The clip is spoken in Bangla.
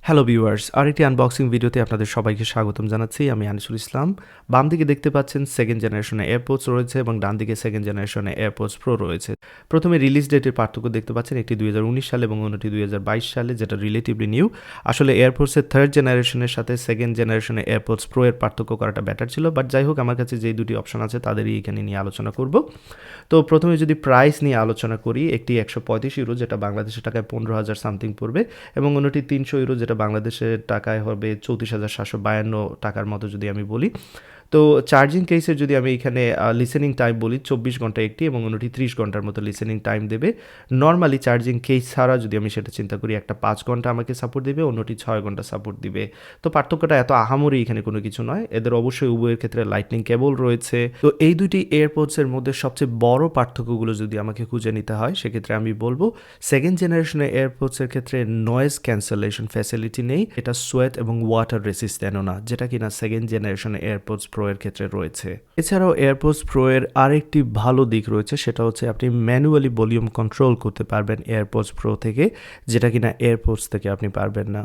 হ্যালো ভিউয়ার্স, আরেকটি আনবক্সিং ভিডিওতে আপনাদের সবাইকে স্বাগতম জানাচ্ছি। আমি আনিসুল ইসলাম। বাম দিকে দেখতে পাচ্ছেন সেকেন্ড জেনারেশনের এয়ারপোডস রয়েছে এবং ডান দিকে সেকেন্ড জেনারেশনের এয়ারপোডস প্রো রয়েছে। প্রথমে রিলিজ ডেটের পার্থক্য দেখতে পাচ্ছেন, একটি 2019 সালে এবং অন্যটি 2022 সালে, যেটা রিলেটিভলি নিউ। আসলে এয়ারপোডসের থার্ড জেনারেশনের সাথে সেকেন্ড জেনারেশনের এয়ারপোডস প্রো এর পার্থক্য করাটা বেটার ছিল, বাট যাই হোক, আমার কাছে যেই দুটি অপশন আছে তাদেরই এখানে নিয়ে আলোচনা করব। তো প্রথমে যদি প্রাইস নিয়ে আলোচনা করি, একটি 135 ইউরো, যেটা বাংলাদেশের টাকায় 15,000 সামথিং পড়বে, এবং অন্যটি 300 ইউরো, যেটা বাংলাদেশের টাকায় হবে 34,752 টাকার মতো যদি আমি বলি। তো চার্জিং কেসের যদি আমি এখানে লিসেনিং টাইম বলি, 24 ঘন্টা একটি এবং অন্যটি 30 ঘন্টার মতো লিসেনিং টাইম দেবে। নর্মালি চার্জিং কেস ছাড়া যদি আমি সেটা চিন্তা করি, একটা 5 ঘন্টা আমাকে সাপোর্ট দেবে, অন্যটি 6 ঘন্টা সাপোর্ট দিবে। তো পার্থক্যটা এত আহামরি এখানে কোনো কিছু নয়। এদের অবশ্যই উভয়ের ক্ষেত্রে লাইটনিং কেবল রয়েছে। তো এই দুইটি এয়ারপোডসের মধ্যে সবচেয়ে বড় পার্থক্যগুলো যদি আমাকে খুঁজে নিতে হয়, সেক্ষেত্রে আমি বলবো সেকেন্ড জেনারেশনের এয়ারপোডসের ক্ষেত্রে নয়েজ ক্যান্সেলেশন ফ্যাসিলিটি নেই। এটা সোয়েট এবং ওয়াটার রেসিস্ট্যান্টও না, যেটা কিনা সেকেন্ড জেনারেশনের এয়ারপোডস প্রো এর ক্ষেত্রে রয়েছে। এছাড়াও এয়ারপোডস প্রো এর আরেকটি ভালো দিক রয়েছে, সেটা হচ্ছে আপনি ম্যানুয়ালি ভলিউম কন্ট্রোল করতে পারবেন এয়ারপোডস প্রো থেকে, যেটা কিনা এয়ারপোডস থেকে আপনি পারবেন না।